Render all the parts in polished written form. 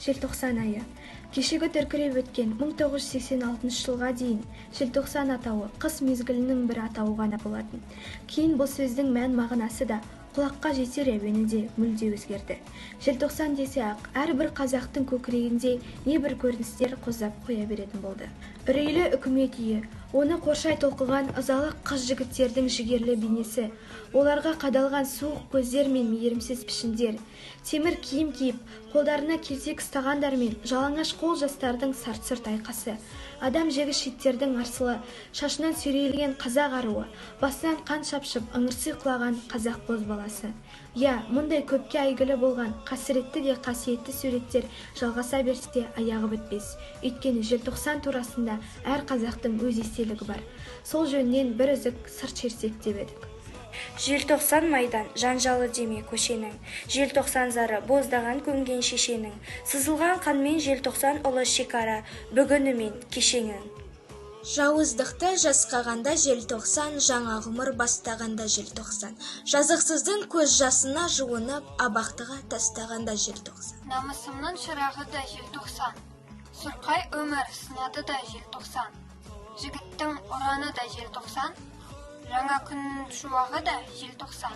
желтоқсан айы. Кешегі дүркіреп өткен 1986 жылға дейін желтоқсан атауы қыс мезгілінің бір атауы ғана болатын. Кейін бұл сөздің мән-мағынасы да құлаққа жетер әуені мүлде өзгерді. Желтоқсан десе-ақ әрбір қазақтың көкірегінде небір көріністер қозап қоя беретін болды. Үрейлі үкімет үйі, оны қоршай толқыған ызалы қыз-жігіттердің жігерлі бейнесі, оларға қадалған суық көздер мен мейірімсіз пішіндер, темір киім киіп, қолдарына кезек ұстағандар мен жалаңаш қол жастардың сарт-сұрт айқасы, адам жегіш иттердің арсылы, шашынан сүйрелген қазақ аруы, басынан қан шапшып ыңырси құлаған қазақ бозбаласы. Мұндай көпке әйгілі болған қасіретті де қасиетті суреттер жалғаса берсе аяғы бітпес. Өйткені желтоқсан турасында әр қазақтың өз естелігі бар. Сол жөнінен бір үзік сыр шерсек деп едік. Желтоқсан майдан жанжалы деме көшенің, желтоқсан зары боздаған көмген шешенің, сызылған қанмен желтоқсан ұлы шекара, бүгіні мен кешеңің. Жауыздықты жасқағанда желтоқсан, жаңа ғұмыр бастағанда желтоқсан. Жазықсыздың көз жасына жуынып, абақтыға тастағанда желтоқсан. Намысымның шырағы да желтоқсан, сұрқай өмір сынады да желтоқсан. Жігіттің ұраны да желтоқсан, жаңа күннің шуағы да желтоқсан.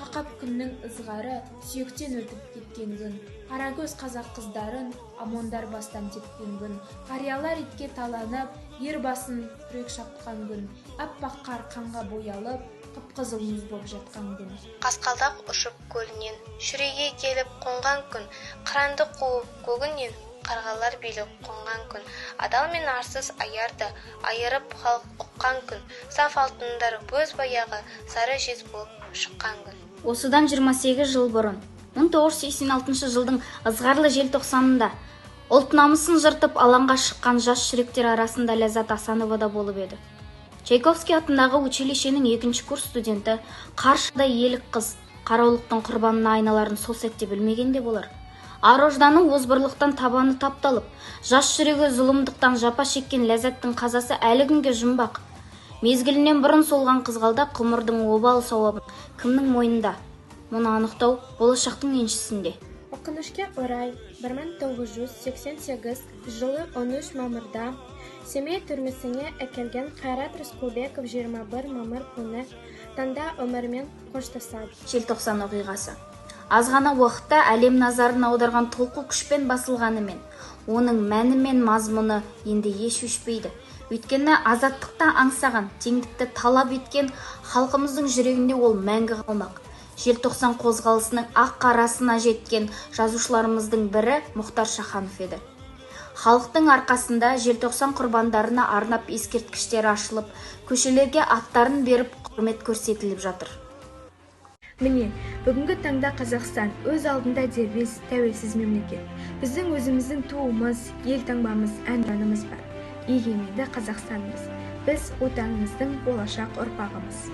Қақап күннің ызғары сүйектен өтіп кеткен күн, қарагөз қазақ қыздарын амондар бастан тепкен күн, қариялар итке таланып, ер басын күрек шапқан күн, аппақ қар қанға боялып, қып-қызыл мұз болып жатқан күн. Қасқалдақ ұшып көлінен, шүреге келіп қонған күн, қыранды қуып көгінен, қарғалар билік қонған күн, адал мен арсыз аярды айырып халық ұққан күн, саф алтындар бөз баяғы сары жез болып шыққан күн. Осыдан 28 жыл бұрын, 1986 жылдың ызғарлы желтоқсанында, ұлт намысын жыртып алаңға шыққан жас жүректер арасында Ләззат Асанова да болып еді. Чайковский атындағы училищенің 2-ші курс студенті, қаршыдай елік қыз, қараулықтың құрбанына айналарын сол сәтте білмегенде болар. Ар-ожданы озбырлықтан табаны тапталып, жас жүрегі зұлымдықтан жапа шеккен Ләззаттың қазасы әлі күнге жұмбақ. Мезгілінен бұрын солған қызғалдақ ғұмырдың обал сауабы кімнің мойнында? Мұны анықтау болашақтың еншісінде. Өкінішке орай 1988 жылы 13 мамырда Семей түрмесіне әкелген Қайрат Рысқұлбеков 21 мамыр күні таңда өмірмен қоштасады. Желтоқсан оқиғасы. Аз ғана уақытта әлем назарын аударған толқу күшпен басылғанымен, оның мәні мен мазмұны енді еш өшпейді. Өйткені азаттықта аңсаған, теңдікті талап еткен халқымыздың жүрегінде ол мәңгі қалмақ. Желтоқсан қозғалысының ақ қарасына жеткен жазушыларымыздың бірі Мұхтар Шаханов еді. Халықтың арқасында желтоқсан құрбандарына арнап ескерткіштер ашылып, көшелерге аттарын беріп құрмет көрсетіліп жатыр. Міне, бүгінгі таңда Қазақстан өз алдында дербес, тәуелсіз мемлекет. Біздің өзіміздің туымыз, ел таңбамыз, әнұранымыз бар. Егеменді Қазақстанымыз. Біз отанымыздың болашақ ұрпағымыз.